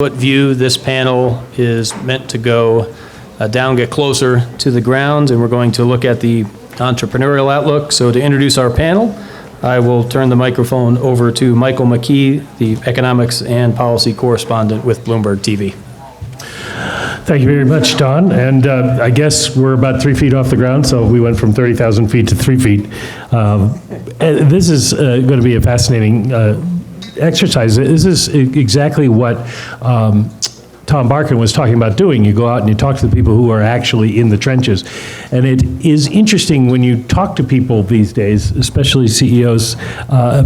What view this panel is meant to go down, get closer to the ground, and we're going to look at the entrepreneurial outlook. So to introduce our panel, I will turn the microphone over to Michael McKee, the economics and policy correspondent with Bloomberg TV. Thank you very much, Don. And I guess we're about 3 feet off the ground, so we went from 30,000 feet to 3 feet. This is going to be a fascinating exercise. This is exactly what Tom Barkin was talking about doing. You go out and you talk to the people who are actually in the trenches. And it is interesting when you talk to people these days, especially CEOs,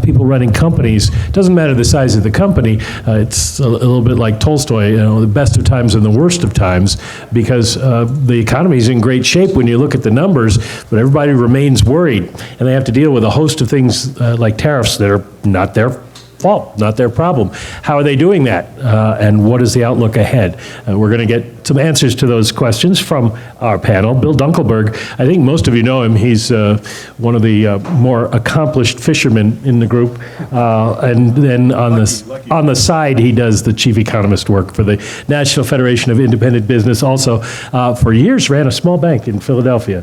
people running companies. It doesn't matter the size of the company. It's a little bit like Tolstoy, you know, the best of times and the worst of times, because the economy is in great shape when you look at the numbers, but everybody remains worried. And they have to deal with a host of things like tariffs that are not their fault, not their problem. How are they doing that? And what is the outlook ahead? We're going to get some answers to those questions from our panel. Bill Dunkelberg, I think most of you know him. He's one of the more accomplished fishermen in the group. And then on the side, he does the chief economist work for the National Federation of Independent Business. Also, for years, ran a small bank in Philadelphia.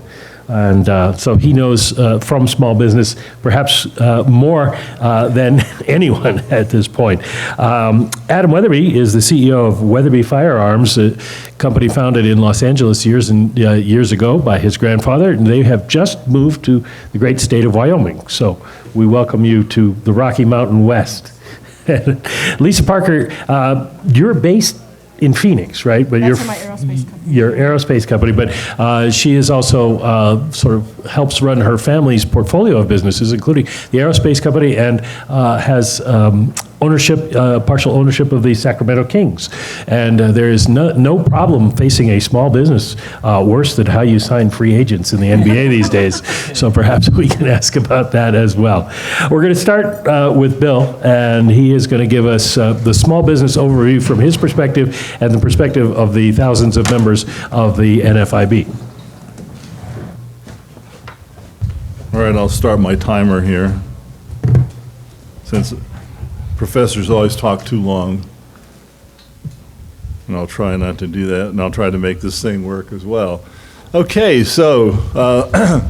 And so he knows from small business perhaps more than anyone at this point. Adam Weatherby is the CEO of Weatherby Firearms, a company founded in Los Angeles years ago by his grandfather, and they have just moved to the great state of Wyoming. So we welcome you to the Rocky Mountain West. Lisa Parker, you're based in Phoenix, right? But That's my aerospace company. Your aerospace company, but she is also sort of helps run her family's portfolio of businesses, including the aerospace company, and has ownership, partial ownership of the Sacramento Kings. And there is no problem facing a small business worse than how you sign free agents in the NBA these days. So perhaps we can ask about that as well. We're going to start with Bill, and he is going to give us the small business overview from his perspective and the perspective of the thousands of members of the NFIB. All right, I'll start my timer here, since professors always talk too long, and I'll try not to do that, and I'll try to make this thing work as well. Okay, so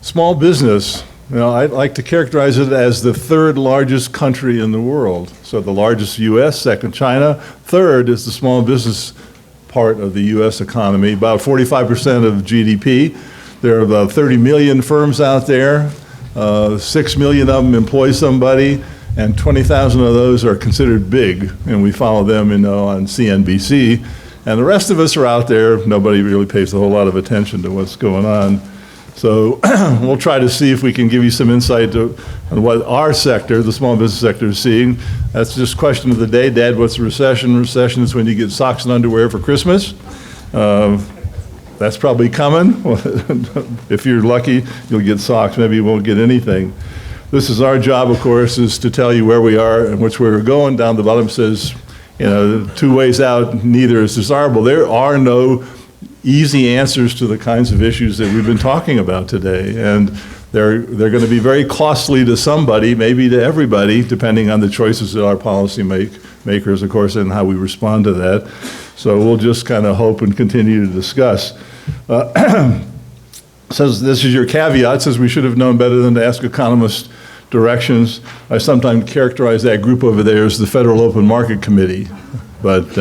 small business, you know, I like to characterize it as the third largest country in the world. So the largest U.S., second China, third is the small business part of the U.S. economy, about 45% of GDP. There are about 30 million firms out there, 6 million of them employ somebody, and 20,000 of those are considered big, and we follow them, you know, on CNBC. And the rest of us are out there. Nobody really pays a whole lot of attention to what's going on. So we'll try to see if we can give you some insight on what our sector, the small business sector, is seeing. That's just question of the day. Dad, what's a recession? Recession is when you get socks and underwear for Christmas. That's probably coming. If you're lucky, you'll get socks. Maybe you won't get anything. This is our job, of course, is to tell you where we are and which way we're going. Down the bottom says, you know, 2 ways out, neither is desirable. There are no easy answers to the kinds of issues that we've been talking about today. And they're going to be very costly to somebody, maybe to everybody, depending on the choices that our policy makers, of course, and how we respond to that. So we'll just kind of hope and continue to discuss. Says this is your caveat, says we should have known better than to ask economists directions. I sometimes characterize that group over there as the Federal Open Market Committee, but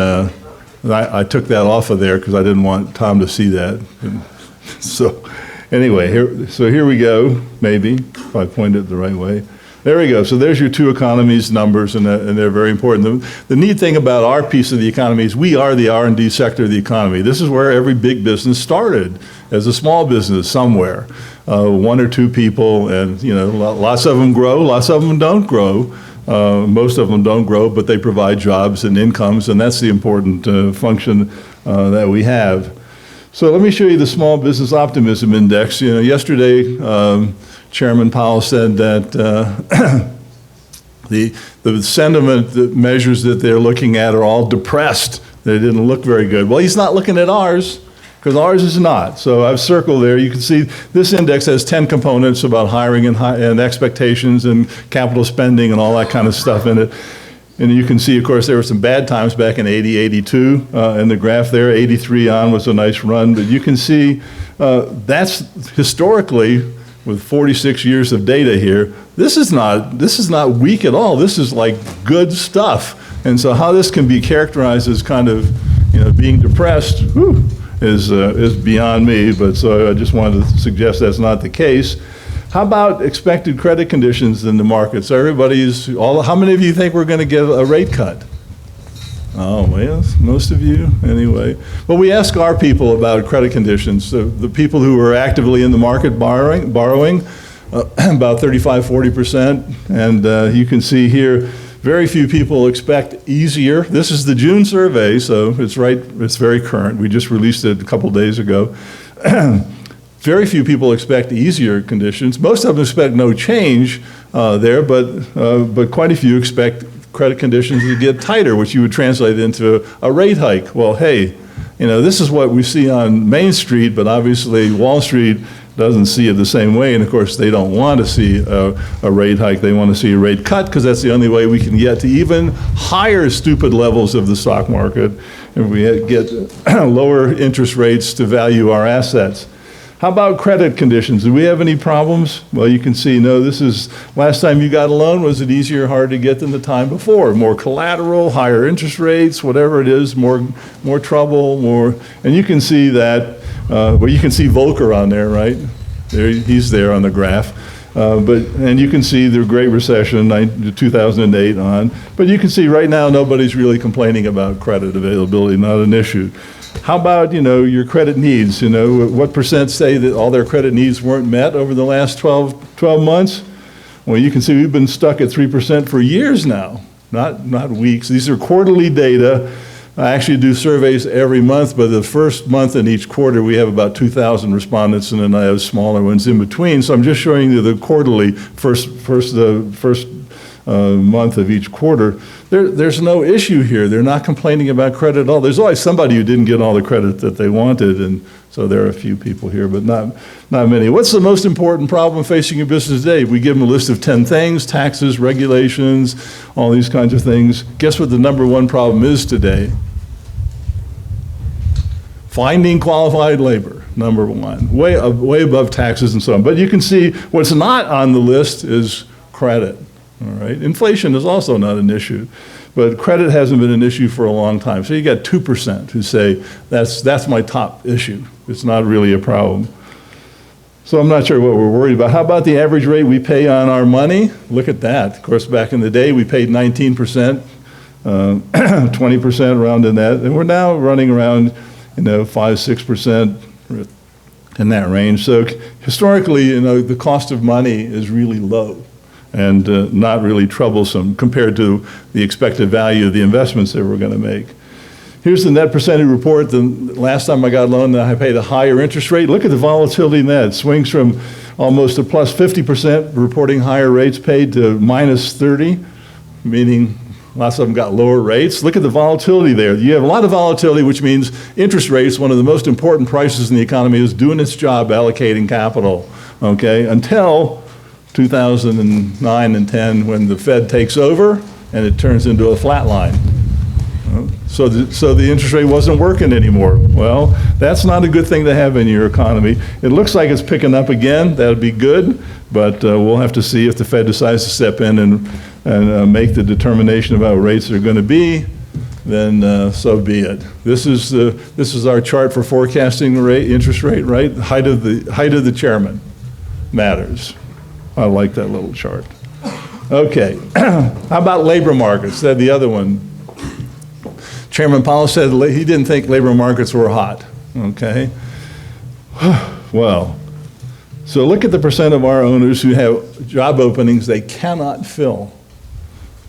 I took that off of there because I didn't want Tom to see that. And so anyway, here we go, maybe, if I point it the right way. There we go. So there's your two economies numbers, and they're very important. The neat thing about our piece of the economy is we are the R&D sector of the economy. This is where every big business started, as a small business somewhere. 1 or 2 people, and you know, lots of them grow, lots of them don't grow. Most of them don't grow, but they provide jobs and incomes, and that's the important function that we have. So let me show you the Small Business Optimism Index. You know, yesterday, Chairman Powell said that the sentiment, the measures that they're looking at are all depressed. They didn't look very good. Well, he's not looking at ours, because ours is not. So I've circled there. You can see this index has 10 components about hiring and expectations and capital spending and all that kind of stuff in it. And you can see, of course, there were some bad times back in 80, 82 in the graph there. 83 on was a nice run. But you can see that's historically, with 46 years of data here, this is not weak at all. This is like good stuff. And so how this can be characterized as kind of, being depressed, is beyond me. But so I just wanted to suggest that's not the case. How about expected credit conditions in the markets? How many of you think we're going to get a rate cut? Oh, well, most of you, anyway. Well, we ask our people about credit conditions. So the people who are actively in the market borrowing about 35, 40%. And you can see here, very few people expect easier. This is the June survey, so it's very current. We just released it a couple days ago. Very few people expect easier conditions. Most of them expect no change there, but quite a few expect credit conditions to get tighter, which you would translate into a rate hike. Well, hey, this is what we see on Main Street, but obviously Wall Street doesn't see it the same way, and of course they don't want to see a rate hike. They want to see a rate cut, because that's the only way we can get to even higher stupid levels of the stock market, and we get lower interest rates to value our assets. How about credit conditions? Do we have any problems? Well, you can see, no, this is, last time you got a loan, was it easier or harder to get than the time before? More collateral, higher interest rates, whatever it is, more trouble, more, and you can see that, well, you can see Volcker on there, right? He's there on the graph. And you can see the Great Recession, 2008 on, but you can see right now nobody's really complaining about credit availability, not an issue. How about, your credit needs? What percent say that all their credit needs weren't met over the last 12 months? Well, you can see we've been stuck at 3% for years now, not weeks. These are quarterly data. I actually do surveys every month, but the first month in each quarter, we have about 2,000 respondents, and then I have smaller ones in between. So I'm just showing you the quarterly first month of each quarter. There's no issue here. They're not complaining about credit at all. There's always somebody who didn't get all the credit that they wanted, and so there are a few people here, but not many. What's the most important problem facing your business today? We give them a list of 10 things: taxes, regulations, all these kinds of things. Guess what the number one problem is today? Finding qualified labor, number one, way above taxes and so on. But you can see what's not on the list is credit. All right. Inflation is also not an issue, but credit hasn't been an issue for a long time. So you got 2% who say that's my top issue. It's not really a problem. So I'm not sure what we're worried about. How about the average rate we pay on our money? Look at that. Of course, back in the day, we paid 19%, 20% around in that, and we're now running around 5-6% in that range. So historically, the cost of money is really low and not really troublesome compared to the expected value of the investments that we're going to make. Here's the net percentage report. The last time I got a loan, I paid a higher interest rate. Look at the volatility in that. It swings from almost a plus 50% reporting higher rates paid to minus 30, meaning lots of them got lower rates. Look at the volatility there. You have a lot of volatility, which means interest rates, one of the most important prices in the economy, is doing its job allocating capital, okay, until 2009 and 10 when the Fed takes over and it turns into a flat line. So the interest rate wasn't working anymore. Well, that's not a good thing to have in your economy. It looks like it's picking up again. That would be good, but we'll have to see if the Fed decides to step in and make the determination about what rates are going to be. Then so be it. This is our chart for forecasting the interest rate, right? Height of the chairman matters. I like that little chart. Okay, how about labor markets? That's the other one. Chairman Powell said he didn't think labor markets were hot, okay? Well, so look at the percent of our owners who have job openings they cannot fill.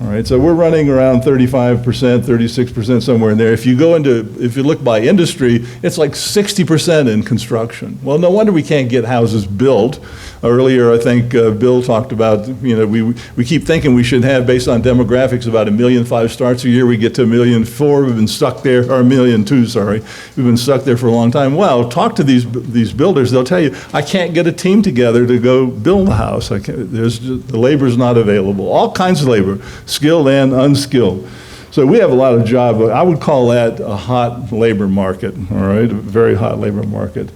All right, so we're running around 35%, 36%, somewhere in there. If you look by industry, it's like 60% in construction. Well, no wonder we can't get houses built Earlier, I think Bill talked about, we keep thinking we should have, based on demographics, about 1.5 million starts a year. We get to 1.4 million. We've been stuck there, or 1.2 million, sorry. We've been stuck there for a long time. Well, talk to these builders. They'll tell you, I can't get a team together to go build the house. The labor's not available. All kinds of labor, skilled and unskilled. So we have a lot of jobs. I would call that a hot labor market, all right, a very hot labor market.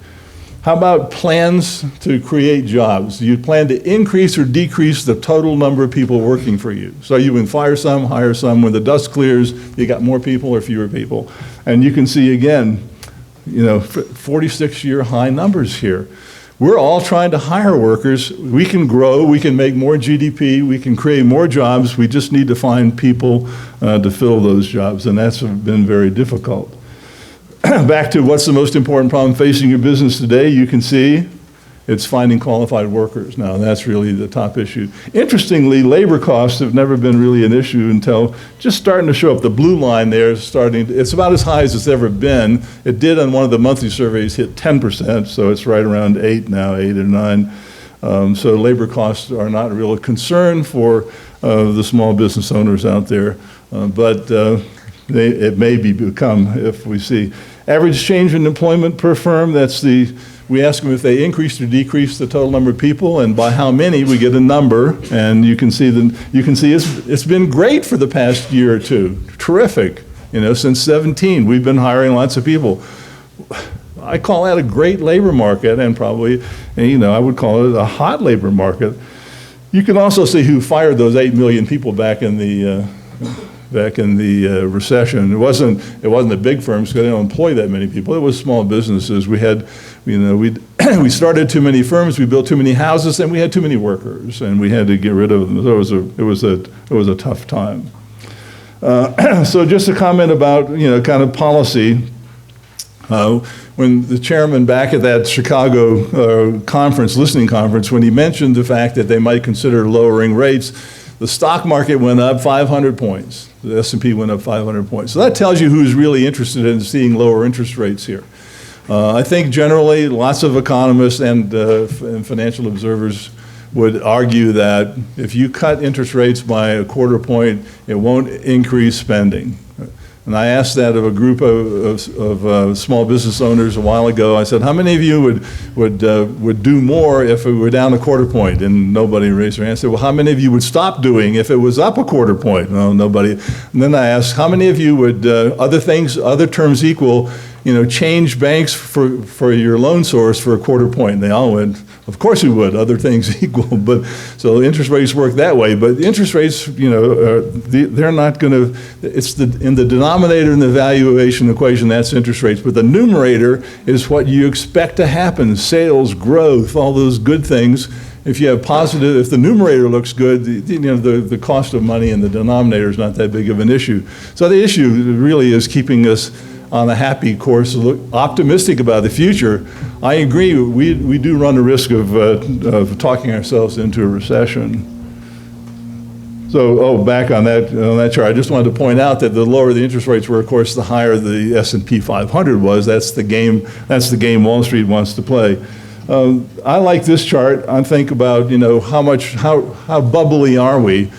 How about plans to create jobs? Do you plan to increase or decrease the total number of people working for you? So you can fire some, hire some. When the dust clears, you got more people or fewer people. And you can see again, 46-year high numbers here. We're all trying to hire workers. We can grow, we can make more GDP, we can create more jobs. We just need to find people to fill those jobs, and that's been very difficult. Back to what's the most important problem facing your business today, you can see it's finding qualified workers. Now, that's really the top issue. Interestingly, labor costs have never been really an issue until just starting to show up. The blue line there is it's about as high as it's ever been. It did on one of the monthly surveys hit 10%, so it's right around 8 now, 8 or 9. So labor costs are not a real concern for the small business owners out there, but it may become, if we see. Average change in employment per firm, we ask them if they increased or decreased the total number of people, and by how many, we get a number, and you can see it's been great for the past year or two. Terrific. Since 17, we've been hiring lots of people. I call that a great labor market, and probably, I would call it a hot labor market. You can also see who fired those 8 million people back in the recession. It wasn't the big firms because they don't employ that many people. It was small businesses. We had, we started too many firms, we built too many houses, and we had too many workers, and we had to get rid of them. So it was a tough time. So just a comment about kind of policy. When the chairman back at that Chicago listening conference, when he mentioned the fact that they might consider lowering rates, the stock market went up 500 points. The S&P went up 500 points. So that tells you who's really interested in seeing lower interest rates here. I think generally lots of economists and financial observers would argue that if you cut interest rates by a quarter point, it won't increase spending. And I asked that of a group of small business owners a while ago. I said, how many of you would do more if it were down a quarter point? And nobody raised their hand. I said, well, how many of you would stop doing if it was up a quarter point? No, nobody. And then I asked, how many of you would, other terms equal, change banks for your loan source for a quarter point? And they all went, of course we would, other things equal. But so interest rates work that way. But interest rates, they're not going to, in the denominator in the valuation equation, that's interest rates. But the numerator is what you expect to happen, sales, growth, all those good things. If you have positive, if the numerator looks good, the cost of money in the denominator is not that big of an issue. So the issue really is keeping us on a happy course, optimistic about the future. I agree, we do run the risk of talking ourselves into a recession. So, back on that chart, I just wanted to point out that the lower the interest rates were, of course, the higher the S&P 500 was. That's the game Wall Street wants to play. I like this chart. I think about, how bubbly are we?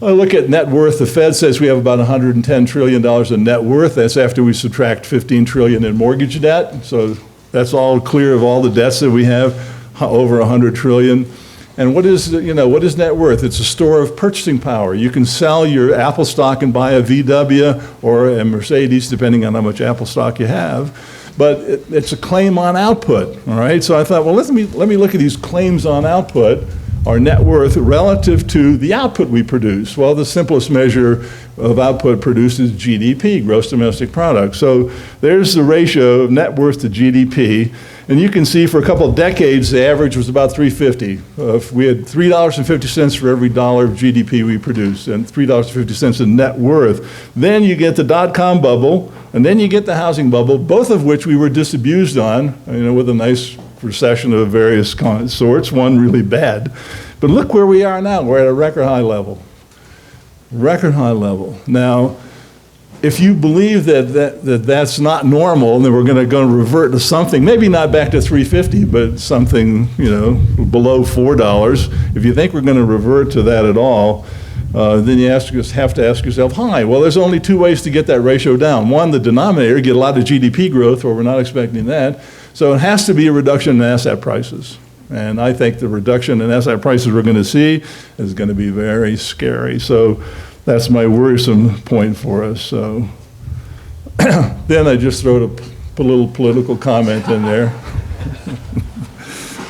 I look at net worth. The Fed says we have about $110 trillion in net worth. That's after we subtract $15 trillion in mortgage debt. So that's all clear of all the debts that we have, over $100 trillion. And what is net worth? It's a store of purchasing power. You can sell your Apple stock and buy a VW or a Mercedes, depending on how much Apple stock you have. But it's a claim on output, all right? So I thought, well, let me look at these claims on output, our net worth relative to the output we produce. Well, the simplest measure of output produced is GDP, gross domestic product. So there's the ratio of net worth to GDP. And you can see for a couple of decades, the average was about $3.50. We had $3.50 for every dollar of GDP we produced, and $3.50 in net worth. Then you get the dot-com bubble, and then you get the housing bubble, both of which we were disabused on, with a nice recession of various sorts, one really bad. But look where we are now. We're at a record high level. Record high level. Now, if you believe that's not normal, and then we're going to revert to something, maybe not back to 350, but something, below $4. If you think we're going to revert to that at all, then you have to ask yourself, well, there's only two ways to get that ratio down. One, the denominator, get a lot of GDP growth, or we're not expecting that. So it has to be a reduction in asset prices. And I think the reduction in asset prices we're going to see is going to be very scary. So that's my worrisome point for us. So then I just put a little political comment in there.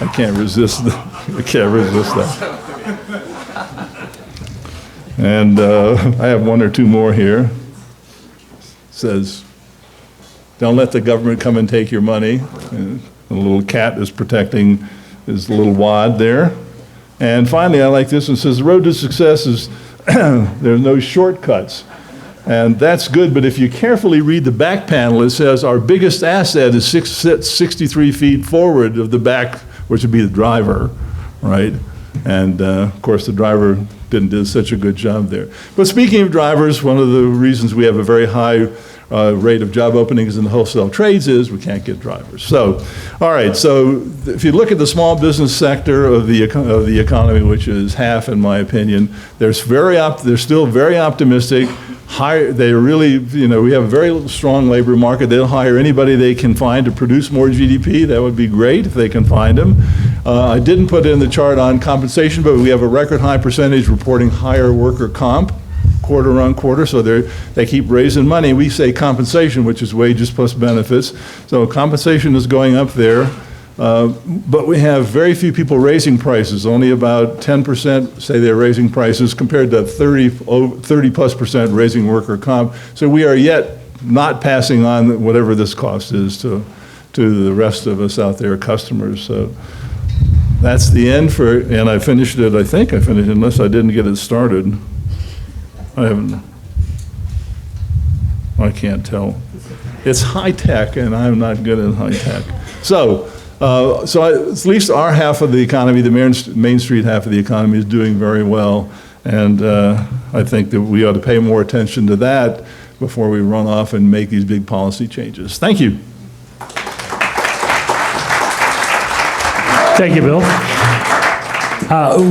I can't resist that. And I have one or two more here. It says, don't let the government come and take your money. And the little cat is protecting his little wad there. And finally, I like this one. It says, the road to success is there's no shortcuts. And that's good, but if you carefully read the back panel, it says our biggest asset is 63 feet forward of the back, which would be the driver, right? And of course, the driver didn't do such a good job there. But speaking of drivers, one of the reasons we have a very high rate of job openings in the wholesale trades is we can't get drivers. So, all right, so if you look at the small business sector of the economy, which is half in my opinion, they're still very optimistic. They really, we have a very strong labor market. They'll hire anybody they can find to produce more GDP. That would be great if they can find them. I didn't put in the chart on compensation, but we have a record high percentage reporting higher worker comp quarter on quarter, so they keep raising money. We say compensation, which is wages plus benefits. So compensation is going up there, but we have very few people raising prices. Only about 10% say they're raising prices compared to 30+% raising worker comp. So we are yet not passing on whatever this cost is to the rest of us out there, customers. So that's the end and I finished it, I think I finished it, unless I didn't get it started. I can't tell. It's high tech, and I'm not good at high tech. So at least our half of the economy, the Main Street half of the economy, is doing very well, and I think that we ought to pay more attention to that before we run off and make these big policy changes. Thank you. Thank you, Bill.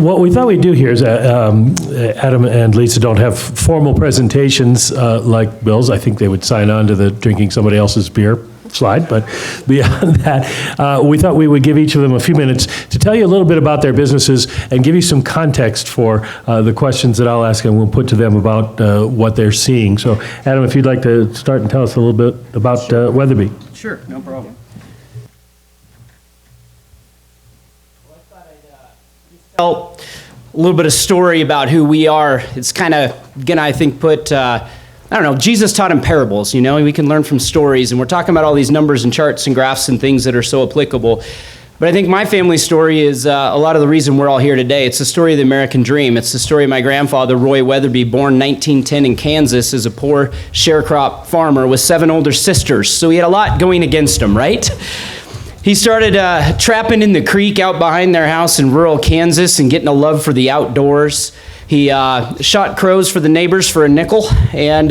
What we thought we'd do here is, Adam and Lisa don't have formal presentations like Bill's. I think they would sign on to the drinking somebody else's beer slide, but beyond that, we thought we would give each of them a few minutes to tell you a little bit about their businesses and give you some context for the questions that I'll ask and we'll put to them about what they're seeing. So, Adam, if you'd like to start and tell us a little bit about Weatherby. Sure, no problem. Tell a little bit of story about who we are. It's kind of gonna, I think, Jesus taught in parables, we can learn from stories, and we're talking about all these numbers and charts and graphs and things that are so applicable. But I think my family story is a lot of the reason we're all here today. It's the story of the American dream. It's the story of my grandfather, Roy Weatherby, born 1910 in Kansas as a poor sharecrop farmer with 7 older sisters. So he had a lot going against him, right? He started trapping in the creek out behind their house in rural Kansas and getting a love for the outdoors. He shot crows for the neighbors for a nickel and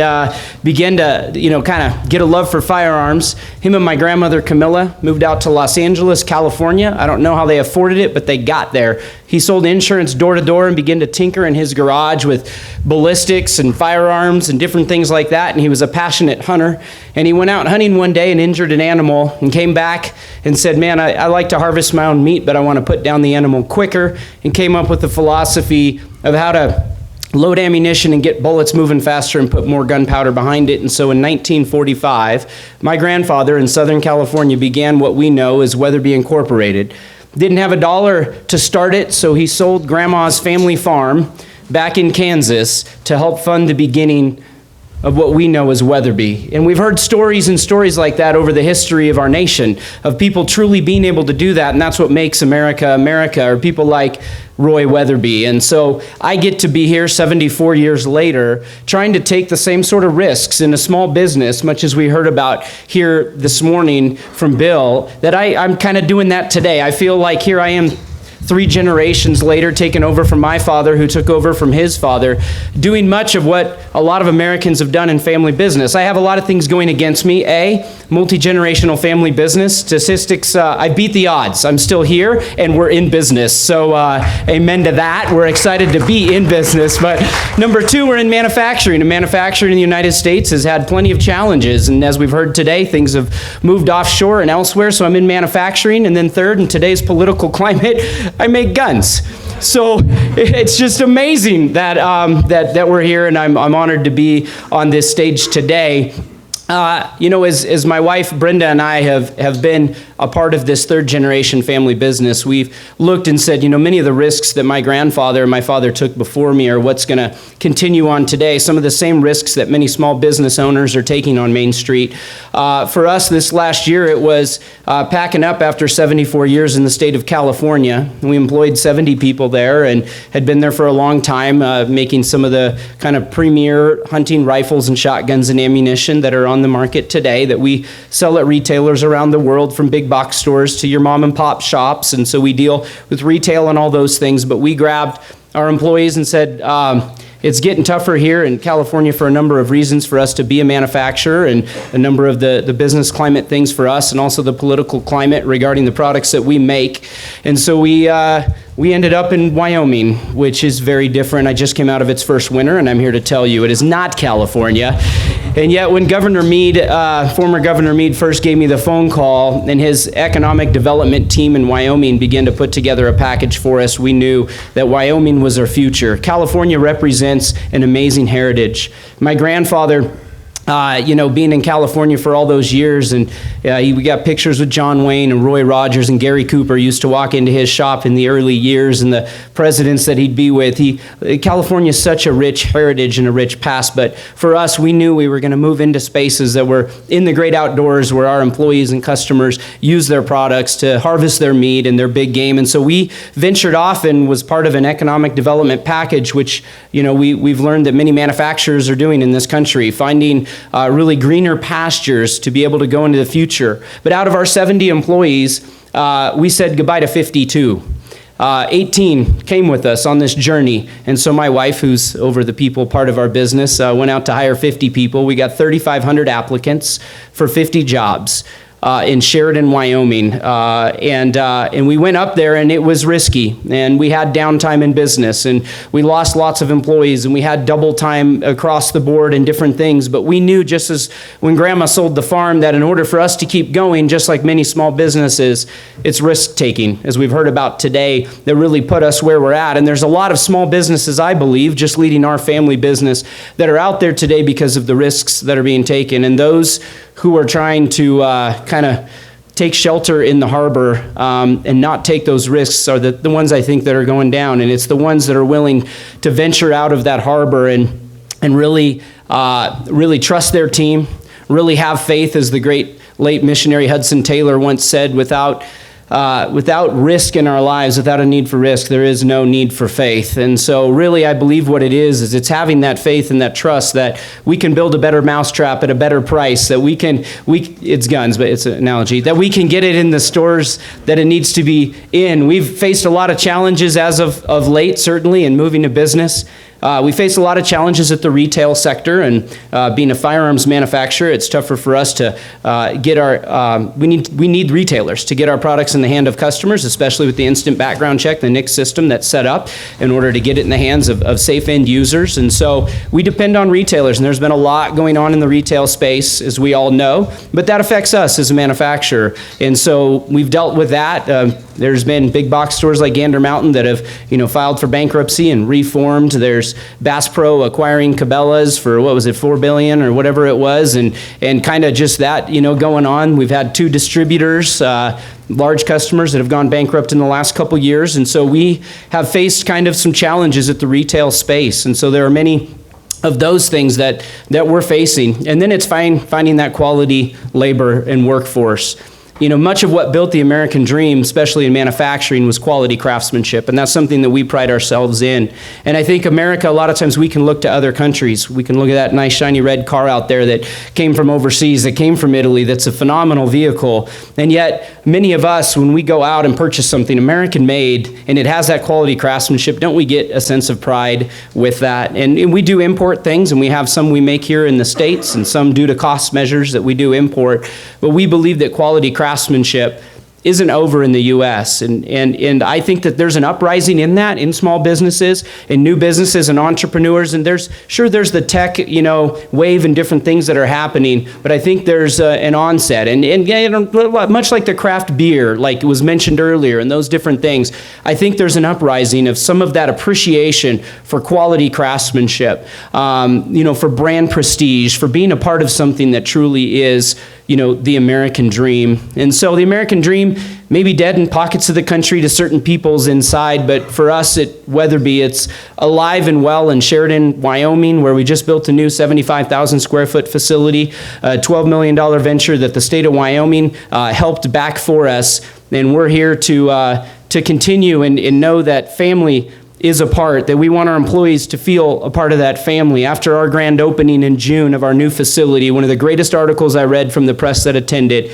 began to, kind of get a love for firearms. Him and my grandmother, Camilla, moved out to Los Angeles, California. I don't know how they afforded it, but they got there. He sold insurance door to door and began to tinker in his garage with ballistics and firearms and different things like that. And he was a passionate hunter. And he went out hunting one day and injured an animal and came back and said, man, I like to harvest my own meat, but I want to put down the animal quicker, and came up with the philosophy of how to load ammunition and get bullets moving faster and put more gunpowder behind it. And so in 1945, my grandfather in Southern California began what we know as Weatherby Incorporated. Didn't have $1 to start it, so he sold Grandma's family farm back in Kansas to help fund the beginning of what we know as Weatherby. And we've heard stories and stories like that over the history of our nation, of people truly being able to do that, and that's what makes America, America, or people like Roy Weatherby. And so I get to be here 74 years later, trying to take the same sort of risks in a small business, much as we heard about here this morning from Bill, that I'm kind of doing that today. I feel like here I am 3 generations later, taken over from my father, who took over from his father, doing much of what a lot of Americans have done in family business. I have a lot of things going against me. Multi-generational family business. Statistics, I beat the odds. I'm still here, and we're in business. So amen to that. We're excited to be in business. But number 2, we're in manufacturing. And manufacturing in the United States has had plenty of challenges. And as we've heard today, things have moved offshore and elsewhere. So I'm in manufacturing. And then third, in today's political climate, I make guns. So it's just amazing that that we're here, and I'm honored to be on this stage today. As my wife Brenda and I have been a part of this 3rd generation family business, we've looked and said, many of the risks that my grandfather and my father took before me are what's going to continue on today. Some of the same risks that many small business owners are taking on Main Street. For us this last year, it was packing up after 74 years in the state of California. We employed 70 people there and had been there for a long time, making some of the kind of premier hunting rifles and shotguns and ammunition that are on the market today that we sell at retailers around the world, from big box stores to your mom and pop shops. And so we deal with retail and all those things, but we grabbed our employees and said, it's getting tougher here in California for a number of reasons for us to be a manufacturer, and a number of the business climate things for us, and also the political climate regarding the products that we make. And so we ended up in Wyoming, which is very different. I just came out of its first winter, and I'm here to tell you it is not California. And yet when Governor Mead, former Governor Mead, first gave me the phone call, and his economic development team in Wyoming began to put together a package for us, we knew that Wyoming was our future. California represents an amazing heritage. My grandfather, being in California for all those years, and we got pictures with John Wayne and Roy Rogers and Gary Cooper used to walk into his shop in the early years, and the presidents that he'd be with. California is such a rich heritage and a rich past, but for us, we knew we were going to move into spaces that were in the great outdoors, where our employees and customers use their products to harvest their meat and their big game. And so we ventured off and was part of an economic development package, which we've learned that many manufacturers are doing in this country, finding really greener pastures to be able to go into the future. But out of our 70 employees, we said goodbye to 52. 18 came with us on this journey. And so my wife, who's over the people part of our business, went out to hire 50 people. We got 3,500 applicants for 50 jobs. In Sheridan, Wyoming, and we went up there, and it was risky, and we had downtime in business, and we lost lots of employees, and we had double time across the board and different things. But we knew, just as when Grandma sold the farm, that in order for us to keep going, just like many small businesses, it's risk taking, as we've heard about today, that really put us where we're at. And there's a lot of small businesses, I believe, just leading our family business, that are out there today because of the risks that are being taken. And those who are trying to kind of take shelter in the harbor and not take those risks are the ones, I think, that are going down. And it's the ones that are willing to venture out of that harbor and really trust their team, really have faith, as the great late missionary Hudson Taylor once said, without risk in our lives, without a need for risk, there is no need for faith. And so really, I believe what it is it's having that faith and that trust that we can build a better mousetrap at a better price, that it's guns, but it's an analogy, that we can get it in the stores that it needs to be in. We've faced a lot of challenges as of late, certainly, in moving a business. We face a lot of challenges at the retail sector, and being a firearms manufacturer, it's tougher for us to get we need retailers to get our products in the hand of customers, especially with the instant background check, the NICS system that's set up in order to get it in the hands of safe end users. And so we depend on retailers, and there's been a lot going on in the retail space, as we all know, but that affects us as a manufacturer. And so we've dealt with that. There's been big box stores like Gander Mountain that have, filed for bankruptcy and reformed. There's Bass Pro acquiring Cabela's for, $4 billion or whatever it was, and kind of just that, going on. We've had 2 distributors, large customers that have gone bankrupt in the last couple years, and so we have faced kind of some challenges at the retail space. And so there are many of those things that we're facing. And then it's finding that quality labor and workforce. much of what built the American dream, especially in manufacturing, was quality craftsmanship, and that's something that we pride ourselves in. And I think America, a lot of times we can look to other countries. We can look at that nice shiny red car out there that came from overseas, that came from Italy, that's a phenomenal vehicle. And yet, many of us, when we go out and purchase something American made, and it has that quality craftsmanship, don't we get a sense of pride with that? And we do import things, and we have some we make here in the States, and some due to cost measures that we do import. But we believe that quality craftsmanship isn't over in the U.S. And I think that there's an uprising in that, in small businesses, in new businesses and entrepreneurs. And there's the tech, wave and different things that are happening. But I think there's an onset. And much like the craft beer, like it was mentioned earlier, and those different things, I think there's an uprising of some of that appreciation for quality craftsmanship, for brand prestige, for being a part of something that truly is, the American dream. And so the American dream may be dead in pockets of the country to certain peoples inside, but for us at Weatherby, it's alive and well in Sheridan, Wyoming, where we just built a new 75,000 square foot facility, a $12 million venture that the state of Wyoming helped back for us. And we're here to continue and know that family is a part, that we want our employees to feel a part of that family. After our grand opening in June of our new facility, one of the greatest articles I read from the press that attended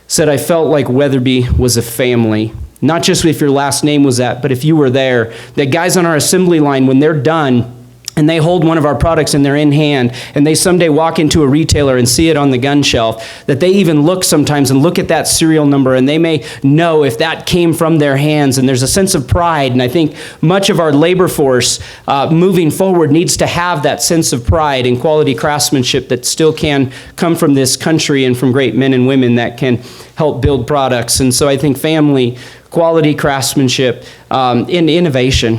said, I felt like Weatherby was a family. Not just if your last name was that, but if you were there. That guys on our assembly line, when they're done, and they hold one of our products and they're in hand, and they someday walk into a retailer and see it on the gun shelf, that they even look sometimes and look at that serial number, and they may know if that came from their hands, and there's a sense of pride. And I think much of our labor force moving forward needs to have that sense of pride and quality craftsmanship that still can come from this country and from great men and women that can help build products. And so I think family, quality craftsmanship, and innovation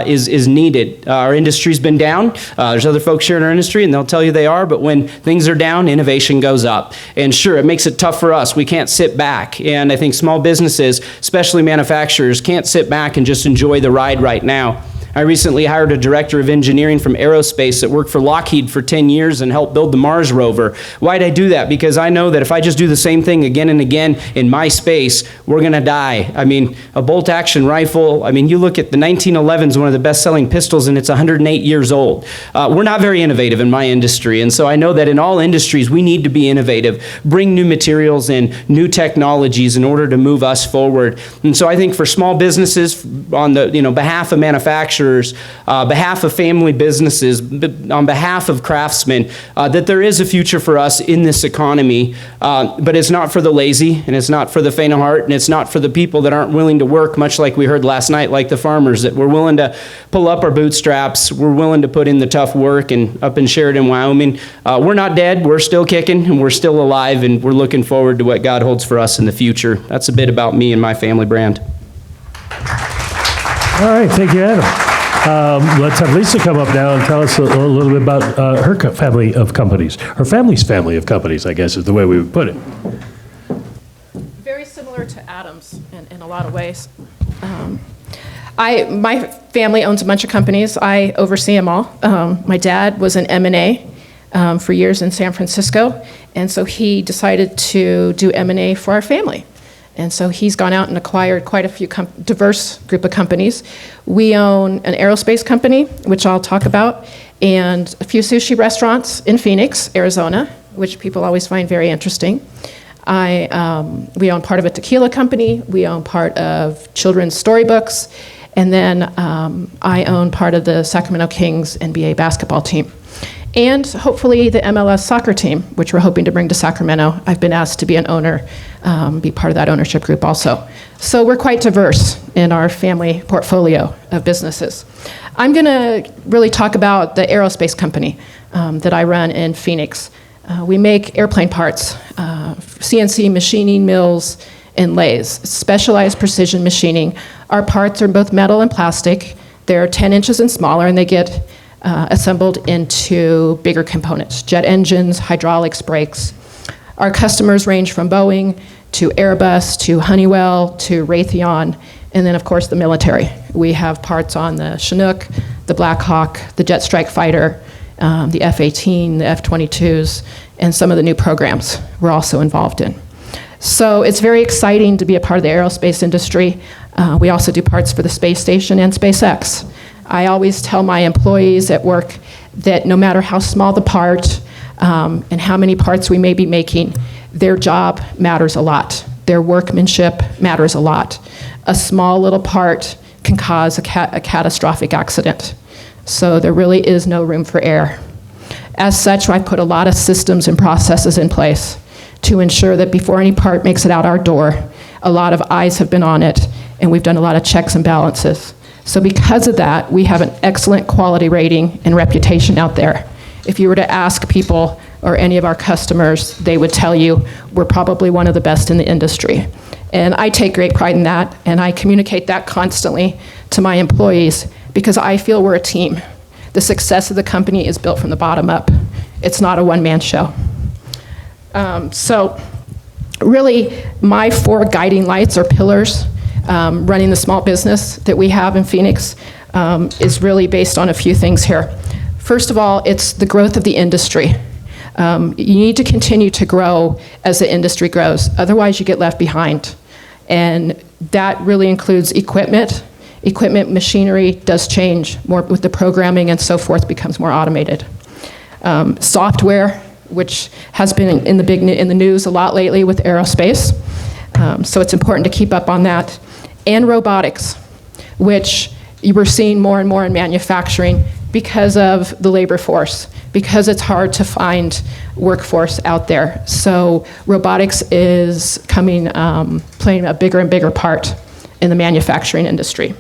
is needed. Our industry's been down. There's other folks here in our industry, and they'll tell you they are, but when things are down, innovation goes up. And sure, it makes it tough for us. We can't sit back. And I think small businesses, especially manufacturers, can't sit back and just enjoy the ride right now. I recently hired a director of engineering from aerospace that worked for Lockheed for 10 years and helped build the Mars rover. Why'd I do that? Because I know that if I just do the same thing again and again in my space, we're gonna die. I mean, a bolt action rifle, you look at the 1911 is one of the best-selling pistols, and it's 108 years old. We're not very innovative in my industry, and so I know that in all industries we need to be innovative, bring new materials and new technologies in order to move us forward. And so I think for small businesses, on the behalf of manufacturers, behalf of family businesses, on behalf of craftsmen, that there is a future for us in this economy, but it's not for the lazy, and it's not for the faint of heart, and it's not for the people that aren't willing to work, much like we heard last night, like the farmers, that we're willing to pull up our bootstraps, we're willing to put in the tough work. And up in Sheridan, Wyoming, we're not dead, we're still kicking, and we're still alive, and we're looking forward to what God holds for us in the future. That's a bit about me and my family brand. All right, thank you, Adam. Let's have Lisa come up now and tell us a little bit about her family of companies. Her family's family of companies, I guess, is the way we would put it. Very similar to Adam's in a lot of ways. My family owns a bunch of companies. I oversee them all. My dad was an M&A for years in San Francisco, and so he decided to do M&A for our family. And so he's gone out and acquired quite a few diverse group of companies. We own an aerospace company, which I'll talk about, and a few sushi restaurants in Phoenix, Arizona, which people always find very interesting. We own part of a tequila company. We own part of children's storybooks. And then I own part of the Sacramento Kings NBA basketball team. And hopefully the MLS soccer team, which we're hoping to bring to Sacramento. I've been asked to be an owner, be part of that ownership group also. So we're quite diverse in our family portfolio of businesses. I'm going to really talk about the aerospace company that I run in Phoenix. We make airplane parts, CNC machining mills, and lathes, specialized precision machining. Our parts are both metal and plastic. They're 10 inches and smaller, and they get assembled into bigger components, jet engines, hydraulics, brakes. Our customers range from Boeing to Airbus to Honeywell to Raytheon, and then of course the military. We have parts on the Chinook, the Black Hawk, the Jet Strike Fighter, the F-18, the F-22s, and some of the new programs we're also involved in. So it's very exciting to be a part of the aerospace industry. We also do parts for the space station and SpaceX. I always tell my employees at work that no matter how small the part and how many parts we may be making, their job matters a lot. Their workmanship matters a lot. A small little part can cause a catastrophic accident. So there really is no room for error. As such, I put a lot of systems and processes in place to ensure that before any part makes it out our door, a lot of eyes have been on it, and we've done a lot of checks and balances. So because of that, we have an excellent quality rating and reputation out there. If you were to ask people or any of our customers, they would tell you we're probably one of the best in the industry. And I take great pride in that, and I communicate that constantly to my employees because I feel we're a team. The success of the company is built from the bottom up. It's not a one-man show. So really, my 4 guiding lights or pillars running the small business that we have in Phoenix is really based on a few things here. First of all, it's the growth of the industry. You need to continue to grow as the industry grows, otherwise you get left behind. And that really includes equipment. Equipment, machinery does change more with the programming and so forth, becomes more automated. Software, which has been in the news a lot lately with aerospace. So it's important to keep up on that. And robotics, which you were seeing more and more in manufacturing because of the labor force, because it's hard to find workforce out there. So robotics is coming, playing a bigger and bigger part in the manufacturing industry.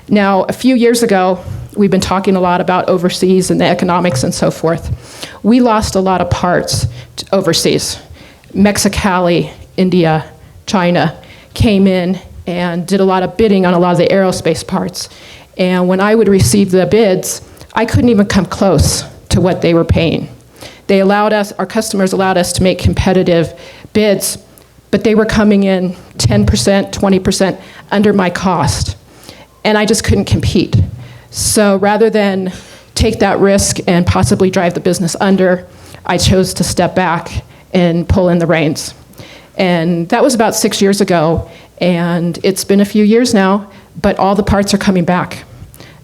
Now, a few years ago, we've been talking a lot about overseas and the economics and so forth. We lost a lot of parts overseas. Mexicali, India, China came in and did a lot of bidding on a lot of the aerospace parts. And when I would receive the bids, I couldn't even come close to what they were paying. They allowed us, our customers allowed us to make competitive bids, but they were coming in 10%, 20% under my cost. And I just couldn't compete. So rather than take that risk and possibly drive the business under, I chose to step back and pull in the reins. And that was about 6 years ago, and it's been a few years now, but all the parts are coming back.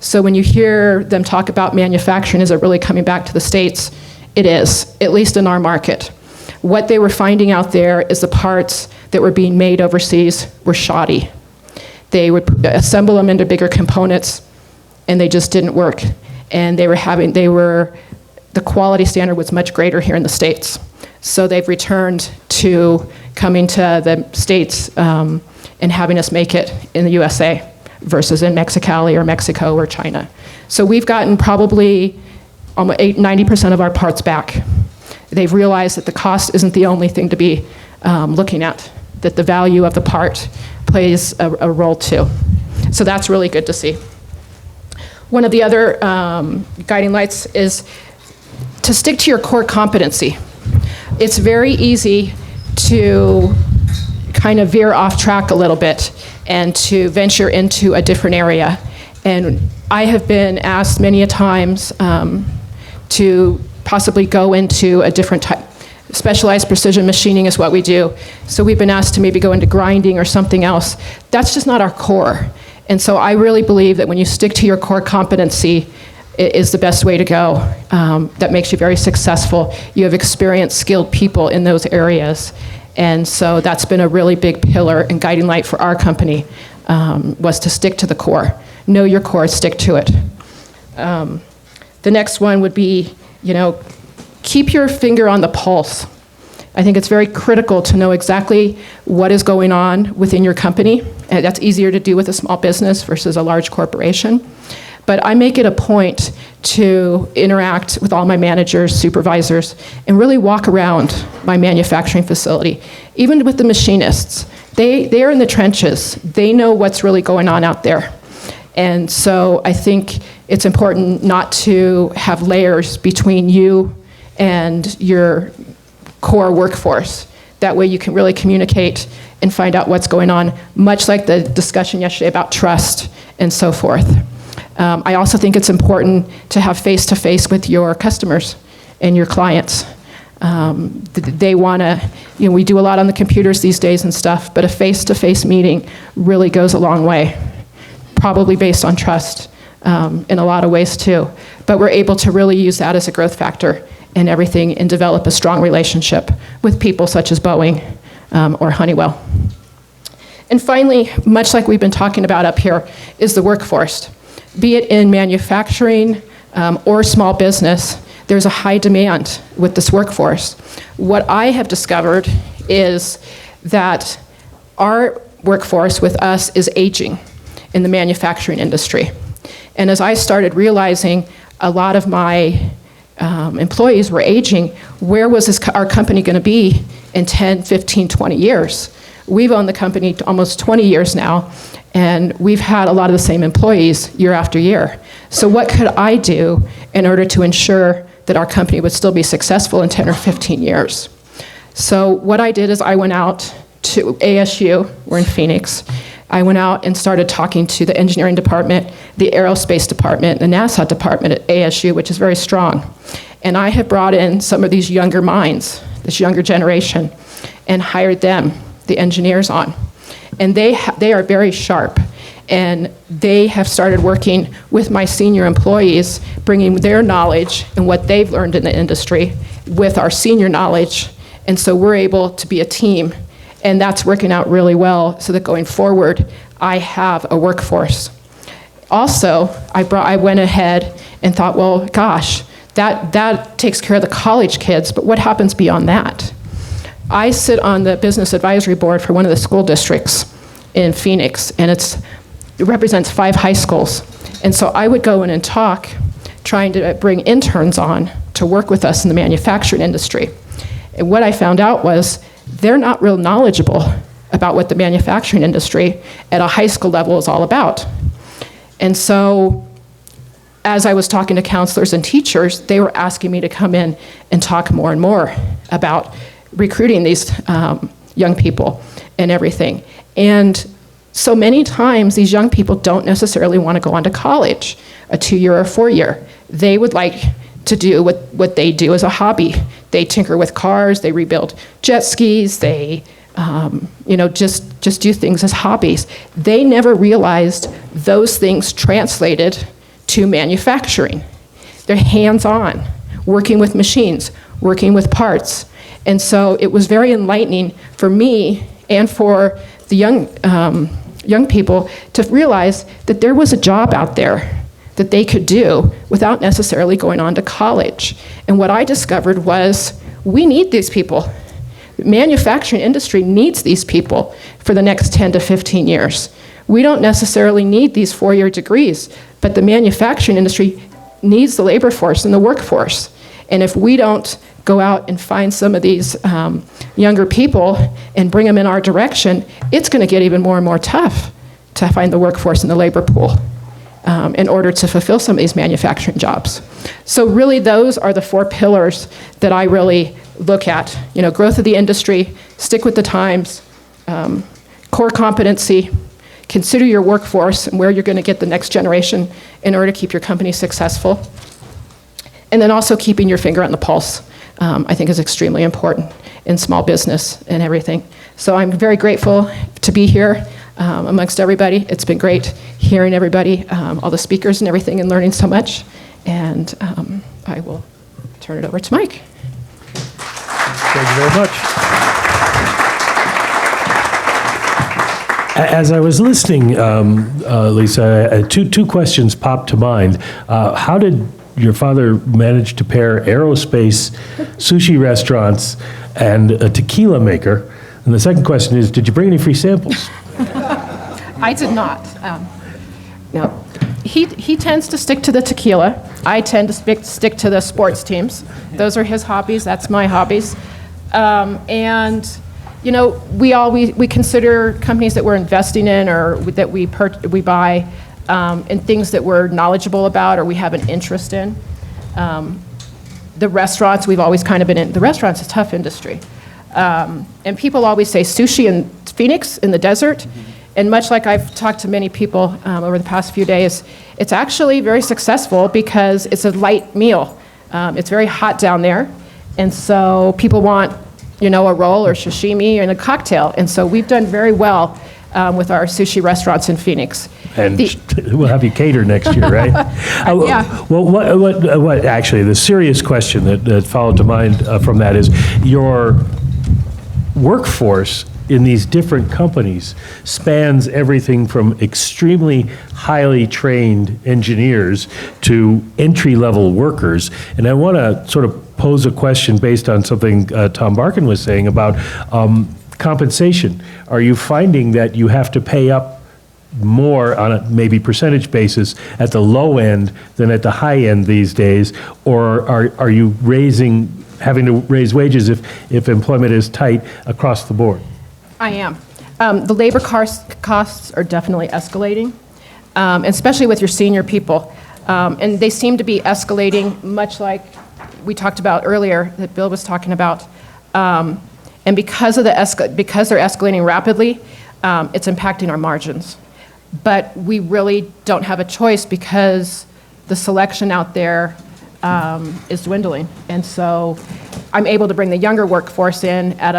So when you hear them talk about manufacturing, is it really coming back to the States? It is, at least in our market. What they were finding out there is the parts that were being made overseas were shoddy. They would assemble them into bigger components, and they just didn't work. And the quality standard was much greater here in the States. So they've returned to coming to the States and having us make it in the USA versus in Mexicali or Mexico or China. So we've gotten probably almost 90% of our parts back. They've realized that the cost isn't the only thing to be looking at, that the value of the part plays a role too. So that's really good to see. One of the other guiding lights is to stick to your core competency. It's very easy to kind of veer off track a little bit and to venture into a different area. And I have been asked many a times to possibly go into a different type. Specialized precision machining is what we do. So we've been asked to maybe go into grinding or something else. That's just not our core. And so I really believe that when you stick to your core competency, it is the best way to go. That makes you very successful. You have experienced, skilled people in those areas. And so that's been a really big pillar and guiding light for our company, was to stick to the core. Know your core, stick to it. The next one would be, keep your finger on the pulse. I think it's very critical to know exactly what is going on within your company. And that's easier to do with a small business versus a large corporation. But I make it a point to interact with all my managers, supervisors, and really walk around my manufacturing facility. Even with the machinists, they are in the trenches. They know what's really going on out there. And so I think it's important not to have layers between you and your core workforce. That way you can really communicate and find out what's going on, much like the discussion yesterday about trust and so forth. I also think it's important to have face-to-face with your customers and your clients. They want to, we do a lot on the computers these days and stuff, but a face-to-face meeting really goes a long way, probably based on trust in a lot of ways too. But we're able to really use that as a growth factor in everything and develop a strong relationship with people such as Boeing or Honeywell. And finally, much like we've been talking about up here, is the workforce. Be it in manufacturing or small business, there's a high demand with this workforce. What I have discovered is that our workforce with us is aging in the manufacturing industry. And as I started realizing a lot of my employees were aging, where was our company going to be in 10, 15, 20 years? We've owned the company almost 20 years now, and we've had a lot of the same employees year after year. So what could I do in order to ensure that our company would still be successful in 10 or 15 years? So what I did is I went out to ASU, we're in Phoenix. I went out and started talking to the engineering department, the aerospace department, the NASA department at ASU, which is very strong. And I have brought in some of these younger minds, this younger generation, and hired them, the engineers, on. And they are very sharp. And they have started working with my senior employees, bringing their knowledge and what they've learned in the industry with our senior knowledge. And so we're able to be a team. And that's working out really well so that going forward, I have a workforce. Also, I went ahead and thought, well, gosh, that takes care of the college kids, but what happens beyond that? I sit on the business advisory board for one of the school districts in Phoenix, and it represents 5 high schools. And so I would go in and talk, trying to bring interns on to work with us in the manufacturing industry. And what I found out was they're not real knowledgeable about what the manufacturing industry at a high school level is all about. And so as I was talking to counselors and teachers, they were asking me to come in and talk more and more about recruiting these young people and everything. And so many times these young people don't necessarily want to go on to college, a 2-year or 4-year. They would like to do what they do as a hobby. They tinker with cars, they rebuild jet skis, they just do things as hobbies. They never realized those things translated to manufacturing. They're hands-on, working with machines, working with parts. And so it was very enlightening for me and for the young people to realize that there was a job out there that they could do without necessarily going on to college. And what I discovered was we need these people. The manufacturing industry needs these people for the next 10 to 15 years. We don't necessarily need these 4-year degrees, but the manufacturing industry needs the labor force and the workforce. And if we don't go out and find some of these younger people and bring them in our direction, it's going to get even more and more tough to find the workforce in the labor pool in order to fulfill some of these manufacturing jobs. So really those are the 4 pillars that I really look at. Growth of the industry, stick with the times, core competency, consider your workforce and where you're going to get the next generation in order to keep your company successful. And then also keeping your finger on the pulse, I think is extremely important in small business and everything. So I'm very grateful to be here amongst everybody. It's been great hearing everybody, all the speakers and everything, and learning so much. And I will turn it over to Mike. Thank you very much. As I was listening, Lisa, two questions popped to mind. How did your father manage to pair aerospace, sushi restaurants, and a tequila maker? And the second question is, did you bring any free samples? I did not. No. He tends to stick to the tequila. I tend to stick to the sports teams. Those are his hobbies. That's my hobbies. And we consider companies that we're investing in or that we buy and things that we're knowledgeable about or we have an interest in. The restaurants, we've always kind of been in. The restaurants is a tough industry. And people always say sushi in Phoenix, in the desert. And much like I've talked to many people over the past few days, it's actually very successful because it's a light meal. It's very hot down there. And so people want, a roll or sashimi and a cocktail. And so we've done very well with our sushi restaurants in Phoenix. And we'll have you cater next year, right? Yeah. Well, what actually, the serious question that followed to mind from that is your workforce in these different companies spans everything from extremely highly trained engineers to entry-level workers. And I want to sort of pose a question based on something Tom Barkin was saying about compensation. Are you finding that you have to pay up more on a maybe percentage basis at the low end than at the high end these days? Or are you having to raise wages if employment is tight across the board? I am. The labor costs are definitely escalating, especially with your senior people. And they seem to be escalating much like we talked about earlier, that Bill was talking about. And because they're escalating rapidly, it's impacting our margins. But we really don't have a choice because the selection out there is dwindling. And so I'm able to bring the younger workforce in at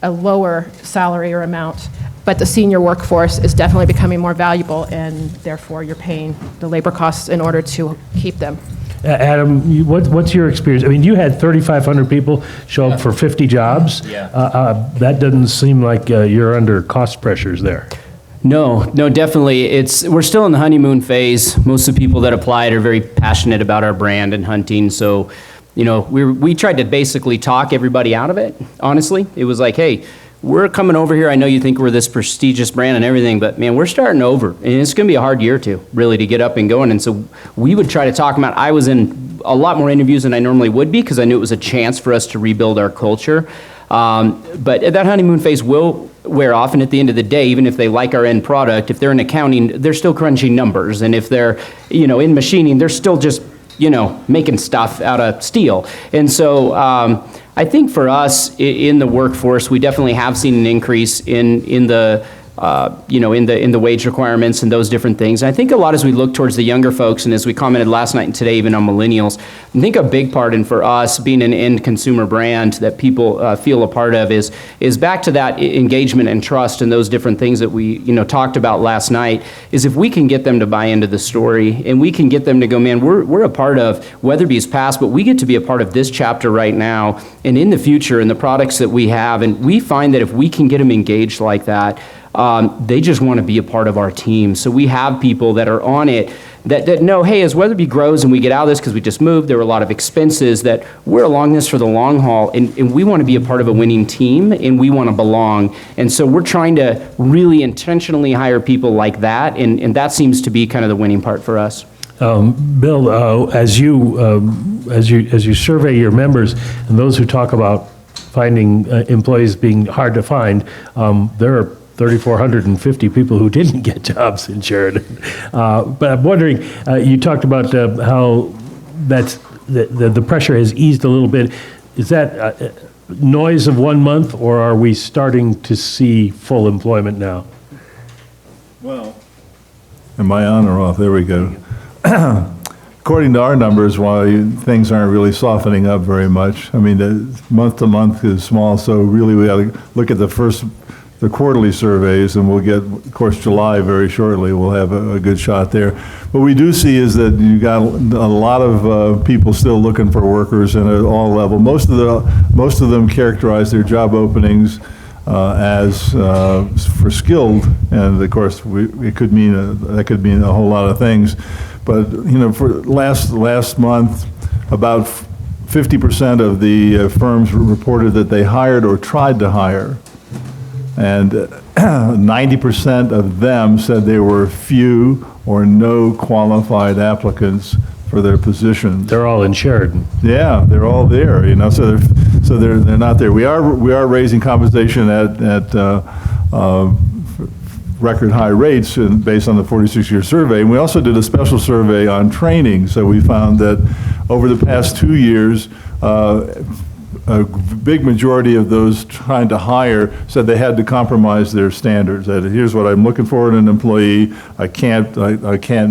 a lower salary or amount, but the senior workforce is definitely becoming more valuable, and therefore you're paying the labor costs in order to keep them. Adam, what's your experience? I mean, you had 3,500 people show up for 50 jobs. Yeah. That doesn't seem like you're under cost pressures there. No, definitely. We're still in the honeymoon phase. Most of the people that applied are very passionate about our brand and hunting. So, we tried to basically talk everybody out of it, honestly. It was like, hey, we're coming over here. I know you think we're this prestigious brand and everything, but man, we're starting over. And it's going to be a hard year too, really, to get up and going. And so we would try to talk about, I was in a lot more interviews than I normally would be because I knew it was a chance for us to rebuild our culture. But that honeymoon phase will wear off, and at the end of the day, even if they like our end product, if they're in accounting, they're still crunching numbers. And if they're, in machining, they're still just, making stuff out of steel. And so I think for us in the workforce, we definitely have seen an increase in the in the wage requirements and those different things. And I think a lot as we look towards the younger folks, and as we commented last night and today, even on millennials, I think a big part, and for us being an end consumer brand that people feel a part of, is back to that engagement and trust and those different things that we talked about last night. Is if we can get them to buy into the story and we can get them to go, man, we're a part of Weatherby's past, but we get to be a part of this chapter right now and in the future and the products that we have. And we find that if we can get them engaged like that, they just want to be a part of our team. So we have people that are on it that know, hey, as Weatherby grows and we get out of this because we just moved, there were a lot of expenses, that we're along this for the long haul, and we want to be a part of a winning team, and we want to belong. And so we're trying to really intentionally hire people like that, and that seems to be kind of the winning part for us. Bill, as you survey your members and those who talk about finding employees being hard to find, there are 3,450 people who didn't get jobs in Sheridan. But I'm wondering, you talked about how the pressure has eased a little bit. Is that noise of 1 month, or are we starting to see full employment now? Well, am I on or off? There we go. According to our numbers, while things aren't really softening up very much, I mean, the month to month is small, so really we got to look at the quarterly surveys, and we'll get, of course, July very shortly. We'll have a good shot there. What we do see is that you got a lot of people still looking for workers and at all levels. Most of them characterize their job openings as for skilled, and of course that could mean a whole lot of things. But for last month, about 50% of the firms reported that they hired or tried to hire. And 90% of them said there were few or no qualified applicants for their positions. They're all in Sheridan. Yeah, they're all there, so they're not there. We are raising compensation at record high rates based on the 46-year survey. And we also did a special survey on training. So we found that over the past 2 years, a big majority of those trying to hire said they had to compromise their standards. That here's what I'm looking for in an employee. I can't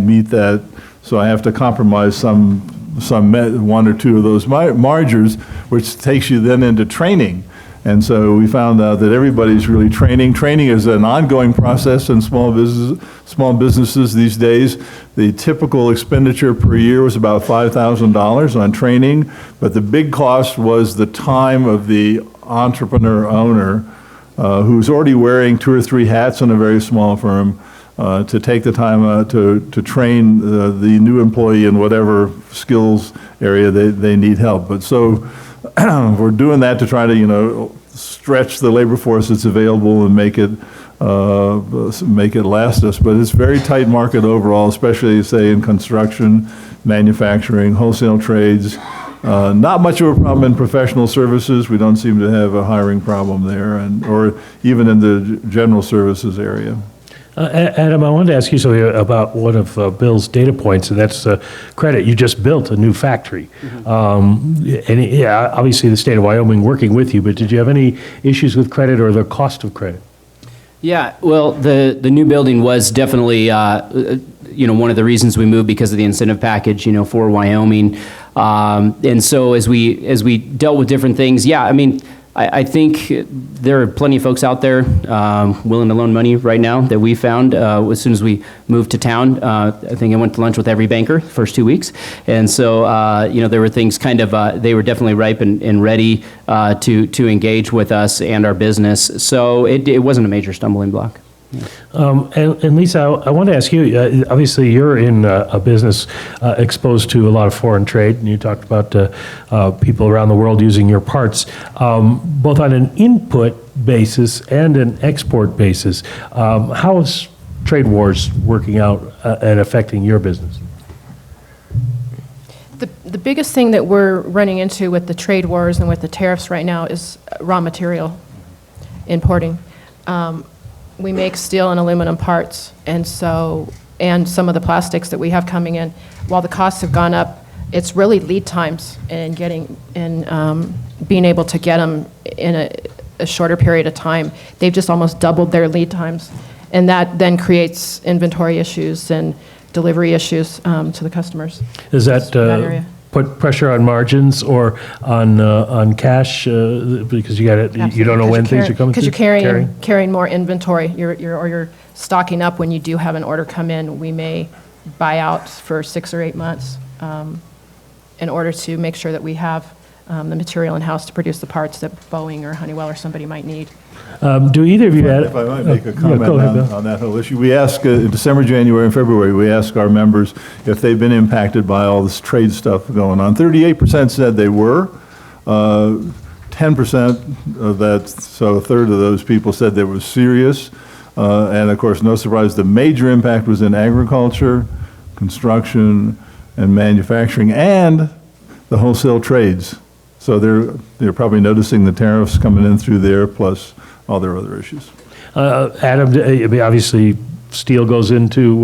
meet that, so I have to compromise some one or two of those mergers, which takes you then into training. And so we found out that everybody's really training. Training is an ongoing process in small businesses these days. The typical expenditure per year was about $5,000 on training, but the big cost was the time of the entrepreneur owner who's already wearing 2 or 3 hats in a very small firm to take the time to train the new employee in whatever skills area they need help. But so we're doing that to try to, stretch the labor force that's available and make it last us. But it's a very tight market overall, especially, say, in construction, manufacturing, wholesale trades. Not much of a problem in professional services. We don't seem to have a hiring problem there, or even in the general services area. Adam, I wanted to ask you something about one of Bill's data points, and that's credit. You just built a new factory. And obviously the state of Wyoming working with you, but did you have any issues with credit or the cost of credit? Yeah, well, the new building was definitely, one of the reasons we moved, because of the incentive package, for Wyoming. And so as we dealt with different things, I think there are plenty of folks out there willing to loan money right now that we found as soon as we moved to town. I think I went to lunch with every banker the first 2 weeks. And so, there were things they were definitely ripe and ready to engage with us and our business. So it wasn't a major stumbling block. Yeah. And Lisa, I want to ask you, obviously you're in a business exposed to a lot of foreign trade, and you talked about people around the world using your parts, both on an input basis and an export basis. How is trade wars working out and affecting your business? The biggest thing that we're running into with the trade wars and with the tariffs right now is raw material importing. We make steel and aluminum parts, and some of the plastics that we have coming in. While the costs have gone up, it's really lead times and being able to get them in a shorter period of time. They've just almost doubled their lead times, and that then creates inventory issues and delivery issues to the customers. Is that area. Put pressure on margins or on cash because you don't know when things are coming? Because you're carrying more inventory. You're stocking up when you do have an order come in. We may buy out for 6 or 8 months in order to make sure that we have the material in-house to produce the parts that Boeing or Honeywell or somebody might need. Do either of you If I might make a comment go ahead, Bill. on that whole issue. We ask, in December, January, and February, we ask our members if they've been impacted by all this trade stuff going on. 38% said they were. 10% of that, so a third of those people said they were serious. And of course, no surprise, the major impact was in agriculture, construction, and manufacturing, and the wholesale trades. So they're probably noticing the tariffs coming in through there, plus all their other issues. Adam, obviously steel goes into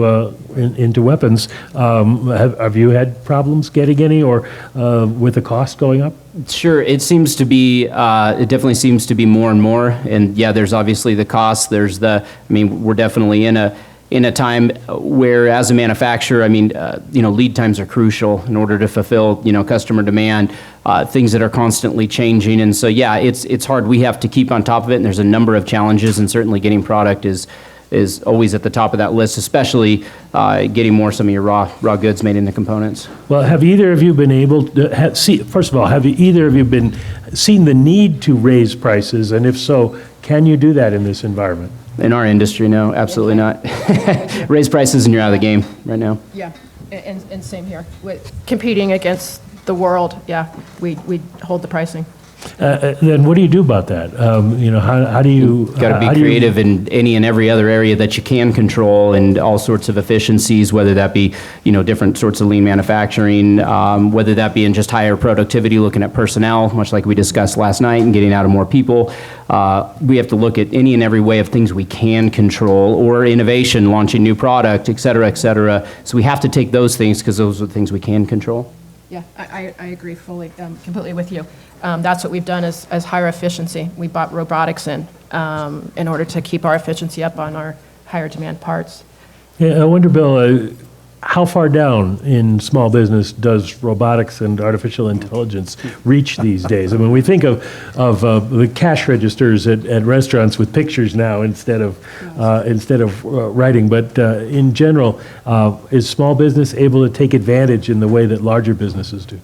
weapons. Have you had problems getting any, or with the cost going up? Sure, it seems to be. It definitely seems to be more and more. And yeah, there's obviously the cost. We're definitely in a time where, as a manufacturer, lead times are crucial in order to fulfill, customer demand, things that are constantly changing. And so, yeah, it's hard. We have to keep on top of it, and there's a number of challenges, and certainly getting product is always at the top of that list, especially getting some of your raw goods made into components. Well, have either of you been able to first of all, have either of you seen the need to raise prices? And if so, can you do that in this environment? In our industry, no, absolutely not. Raise prices and you're out of the game right now. Yeah, and same here. With competing against the world, we hold the pricing. Then what do you do about that? How do you... Got to be creative in any and every other area that you can control, and all sorts of efficiencies, whether that be, different sorts of lean manufacturing, whether that be in just higher productivity, looking at personnel, much like we discussed last night, and getting out of more people. We have to look at any and every way of things we can control, or innovation, launching new product, et cetera, et cetera. So we have to take those things because those are the things we can control. Yeah, I agree fully, completely with you. That's what we've done is higher efficiency. We bought robotics in order to keep our efficiency up on our higher demand parts. Yeah, I wonder, Bill, how far down in small business does robotics and artificial intelligence reach these days? I mean, we think of the cash registers at restaurants with pictures now instead of writing, but in general, is small business able to take advantage in the way that larger businesses do?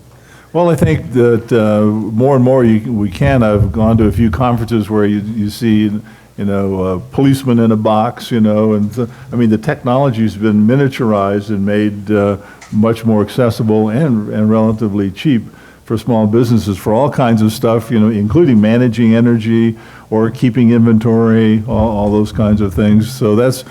Well, I think that more and more we can. I've gone to a few conferences where you see, policemen in a box, and I mean, the technology's been miniaturized and made much more accessible and relatively cheap for small businesses for all kinds of stuff, including managing energy or keeping inventory, all those kinds of things. So that's,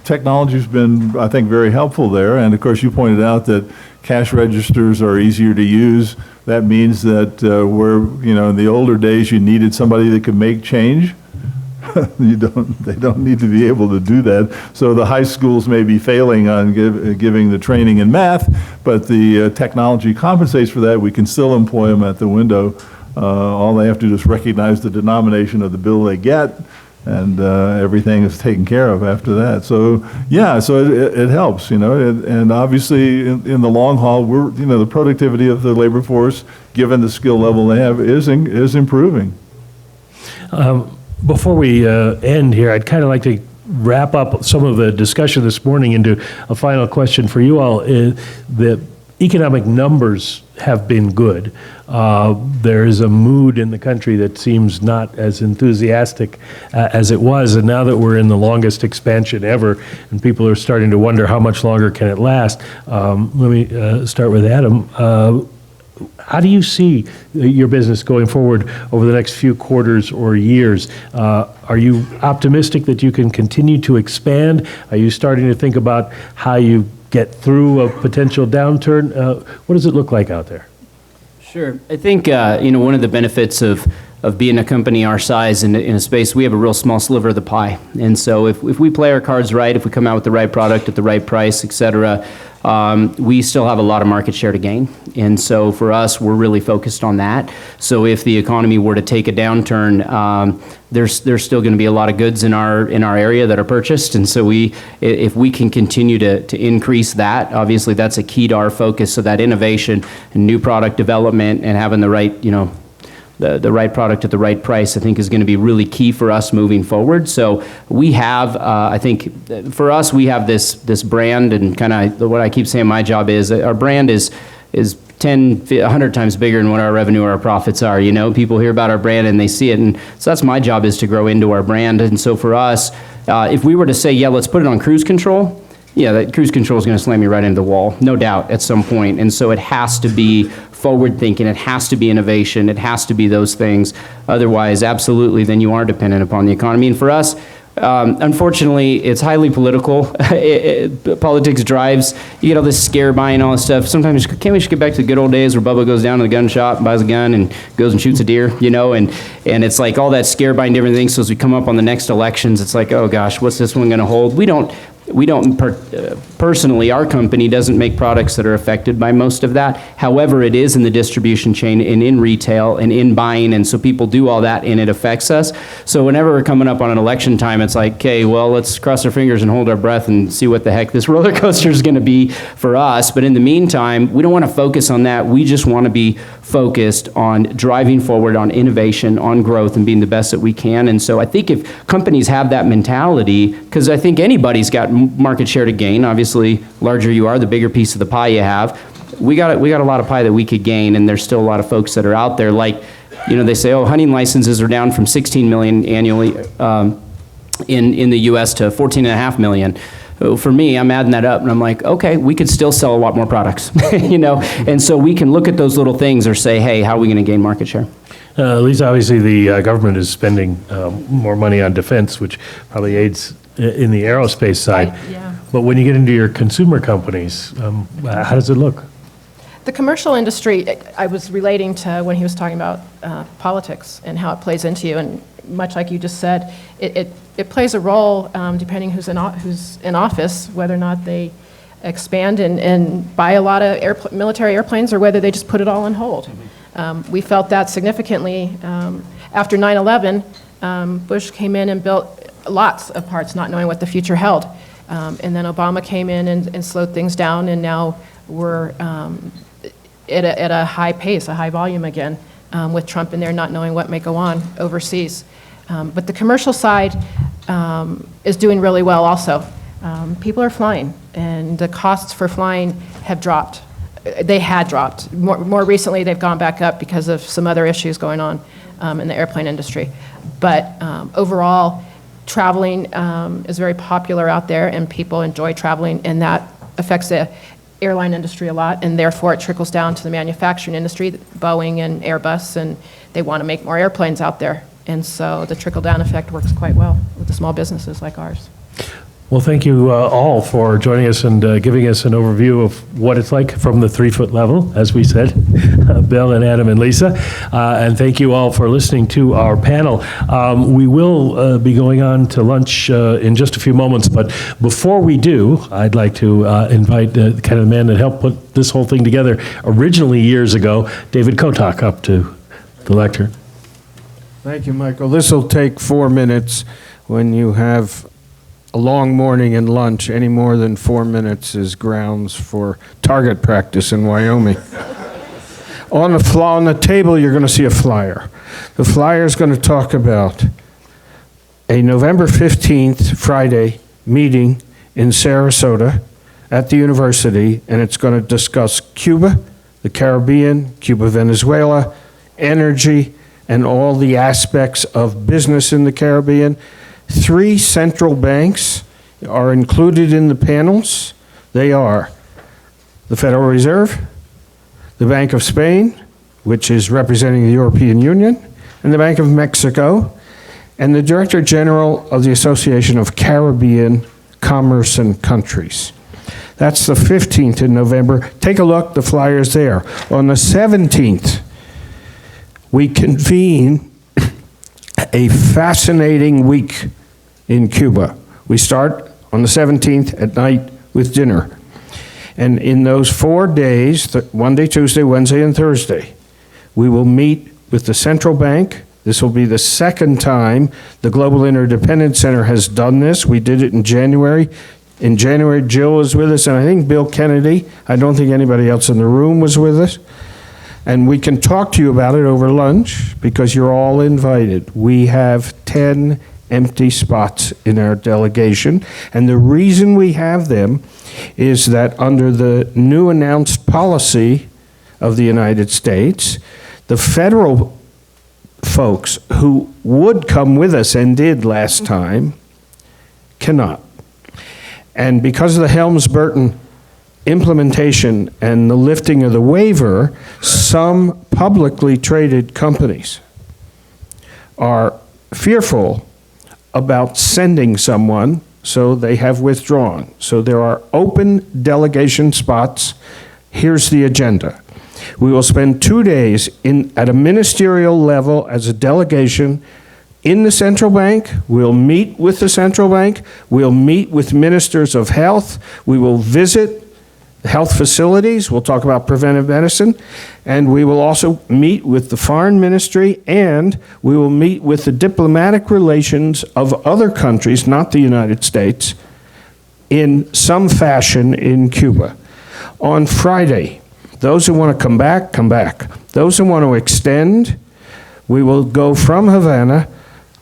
technology's been, I think, very helpful there. And of course, you pointed out that cash registers are easier to use. That means that where, in the older days, you needed somebody that could make change. They don't need to be able to do that. So the high schools may be failing on giving the training in math, but the technology compensates for that. We can still employ them at the window. All they have to do is recognize the denomination of the bill they get, and everything is taken care of after that. So yeah, so it helps, and obviously in the long haul, the productivity of the labor force, given the skill level they have, is improving. Before we end here, I'd kind of like to wrap up some of the discussion this morning into a final question for you all. The economic numbers have been good. There is a mood in the country that seems not as enthusiastic as it was, and now that we're in the longest expansion ever, and people are starting to wonder how much longer can it last, let me start with Adam. How do you see your business going forward over the next few quarters or years? Are you optimistic that you can continue to expand? Are you starting to think about how you get through a potential downturn? What does it look like out there? Sure. I think, one of the benefits of being a company our size in a space, we have a real small sliver of the pie. And so if we play our cards right, if we come out with the right product at the right price, et cetera, we still have a lot of market share to gain. And so for us, we're really focused on that. So if the economy were to take a downturn, there's still going to be a lot of goods in our area that are purchased. And so if we can continue to increase that, obviously that's a key to our focus. So that innovation and new product development and having the right, the right product at the right price, I think, is going to be really key for us moving forward. So we have, I think, for us, we have this brand, and kind of what I keep saying my job is, our brand is 10, 100 times bigger than what our revenue or our profits are. People hear about our brand and they see it, and so that's my job, is to grow into our brand. And so for us, if we were to say, yeah, let's put it on cruise control, yeah, that cruise control is going to slam you right into the wall, no doubt, at some point. And so it has to be forward thinking, it has to be innovation, it has to be those things. Otherwise, absolutely, then you are dependent upon the economy. And for us, unfortunately, it's highly political. Politics drives, you get all this scare buying, all this stuff. Sometimes, can't we just get back to the good old days where Bubba goes down to the gun shop and buys a gun and goes and shoots a deer, and it's like all that scare buying, different things. So as we come up on the next elections, it's like, oh gosh, what's this one going to hold? We don't personally, our company doesn't make products that are affected by most of that. However, it is in the distribution chain and in retail and in buying, and so people do all that and it affects us. So whenever we're coming up on an election time, it's like, okay, well, let's cross our fingers and hold our breath and see what the heck this roller coaster is going to be for us. But in the meantime, we don't want to focus on that. We just want to be focused on driving forward, on innovation, on growth, and being the best that we can. And so I think if companies have that mentality, because I think anybody's got market share to gain. Obviously, larger you are, the bigger piece of the pie you have. We got a lot of pie that we could gain, and there's still a lot of folks that are out there. Like, they say, oh, hunting licenses are down from 16 million annually in the U.S. to 14.5 million. For me, I'm adding that up, and I'm like, okay, we could still sell a lot more products, And so we can look at those little things or say, hey, how are we going to gain market share? Lisa, obviously the government is spending more money on defense, which probably aids in the aerospace side. Yeah. But when you get into your consumer companies, how does it look? The commercial industry, I was relating to when he was talking about politics and how it plays into you, and much like you just said, it plays a role depending who's in office, whether or not they expand and buy a lot of military airplanes, or whether they just put it all on hold. We felt that significantly after 9/11. Bush came in and built lots of parts, not knowing what the future held. And then Obama came in and slowed things down, and now we're at a high pace, a high volume again, with Trump in there not knowing what may go on overseas. But the commercial side is doing really well also. People are flying, and the costs for flying have dropped. They had dropped. More recently, they've gone back up because of some other issues going on in the airplane industry. But overall, traveling is very popular out there, and people enjoy traveling, and that affects the airline industry a lot, and therefore it trickles down to the manufacturing industry, Boeing and Airbus, and they want to make more airplanes out there. And so the trickle-down effect works quite well with the small businesses like ours. Well, thank you all for joining us and giving us an overview of what it's like from the 3-foot level, as we said, Bill and Adam and Lisa. And thank you all for listening to our panel. We will be going on to lunch in just a few moments, but before we do, I'd like to invite kind of the man that helped put this whole thing together originally years ago, David Kotak, up to the lectern. Thank you, Michael. This will take 4 minutes. When you have a long morning and lunch, any more than 4 minutes is grounds for target practice in Wyoming. On the table, you're going to see a flyer. The flyer is going to talk about a November 15th, Friday, meeting in Sarasota at the university, and it's going to discuss Cuba, the Caribbean, Cuba, Venezuela, energy, and all the aspects of business in the Caribbean. 3 central banks are included in the panels. They are the Federal Reserve, the Bank of Spain, which is representing the European Union, and the Bank of Mexico, and the Director General of the Association of Caribbean Commerce and Countries. That's the 15th in November. Take a look, the flyer's there. On the 17th, we convene a fascinating week in Cuba. We start on the 17th at night with dinner. And in those 4 days, Monday, Tuesday, Wednesday, and Thursday, we will meet with the central bank. This will be the second time the Global Interdependence Center has done this. We did it in January. In January, Jill was with us, and I think Bill Kennedy. I don't think anybody else in the room was with us. And we can talk to you about it over lunch because you're all invited. We have 10 empty spots in our delegation. And the reason we have them is that under the new announced policy of the United States, the federal folks who would come with us and did last time cannot. And because of the Helms-Burton implementation and the lifting of the waiver, some publicly traded companies are fearful about sending someone, so they have withdrawn. So there are open delegation spots. Here's the agenda. We will spend 2 days at a ministerial level as a delegation in the central bank. We'll meet with the central bank. We'll meet with ministers of health. We will visit health facilities. We'll talk about preventive medicine. And we will also meet with the foreign ministry, and we will meet with the diplomatic relations of other countries, not the United States, in some fashion in Cuba. On Friday, those who want to come back, come back. Those who want to extend, we will go from Havana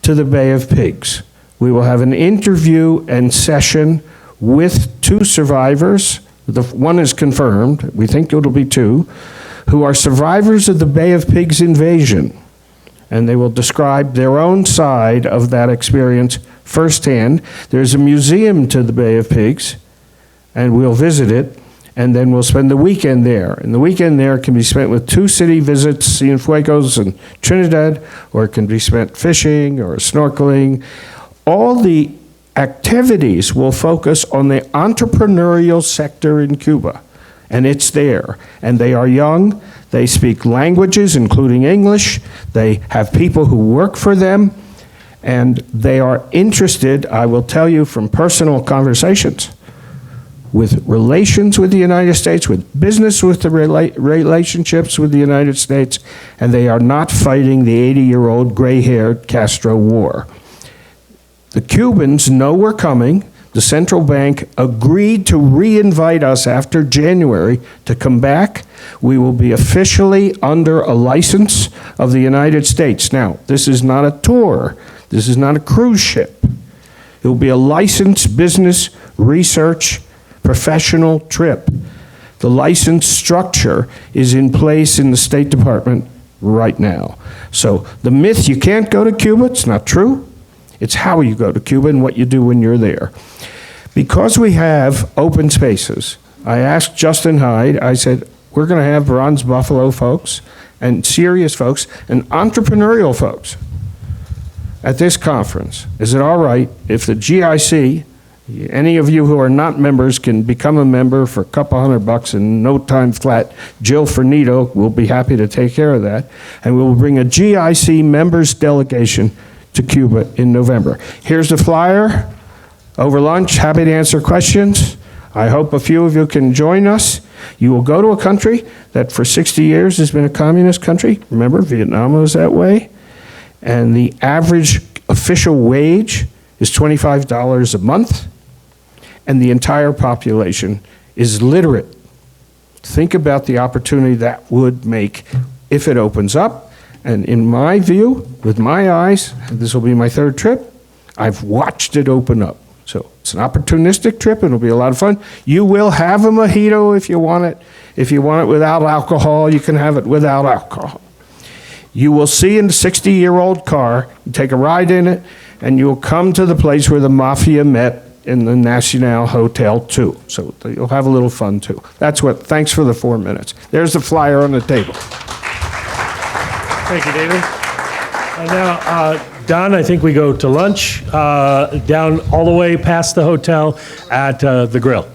to the Bay of Pigs. We will have an interview and session with 2 survivors. One is confirmed, we think it'll be 2, who are survivors of the Bay of Pigs invasion. And they will describe their own side of that experience firsthand. There's a museum to the Bay of Pigs, and we'll visit it, and then we'll spend the weekend there. And the weekend there can be spent with 2 city visits, Cienfuegos and Trinidad, or it can be spent fishing or snorkeling. All the activities will focus on the entrepreneurial sector in Cuba, and it's there. And they are young, they speak languages, including English, they have people who work for them, and they are interested, I will tell you from personal conversations, with relations with the United States, with business with the relationships with the United States, and they are not fighting the 80-year-old gray-haired Castro war. The Cubans know we're coming. The central bank agreed to re-invite us after January to come back. We will be officially under a license of the United States. Now, this is not a tour. This is not a cruise ship. It will be a licensed business, research, professional trip. The license structure is in place in the State Department right now. So the myth you can't go to Cuba, it's not true. It's how you go to Cuba and what you do when you're there. Because we have open spaces, I asked Justin Hyde, I said, we're going to have Bronze Buffalo folks and serious folks and entrepreneurial folks at this conference. Is it all right if the GIC, any of you who are not members can become a member for a couple $100 and no time flat? Jill Fernito will be happy to take care of that. And we will bring a GIC members delegation to Cuba in November. Here's the flyer. Over lunch, happy to answer questions. I hope a few of you can join us. You will go to a country that for 60 years has been a communist country. Remember, Vietnam was that way. And the average official wage is $25 a month. And the entire population is literate. Think about the opportunity that would make if it opens up. And in my view, with my eyes, this will be my third trip, I've watched it open up. So it's an opportunistic trip, and it'll be a lot of fun. You will have a mojito if you want it. If you want it without alcohol, you can have it without alcohol. You will see in the 60-year-old car, you take a ride in it, and you'll come to the place where the mafia met in the Nacional Hotel too. So you'll have a little fun too. Thanks for the 4 minutes. There's the flyer on the table. Thank you, David. And now, Don, I think we go to lunch down all the way past the hotel at the Grill.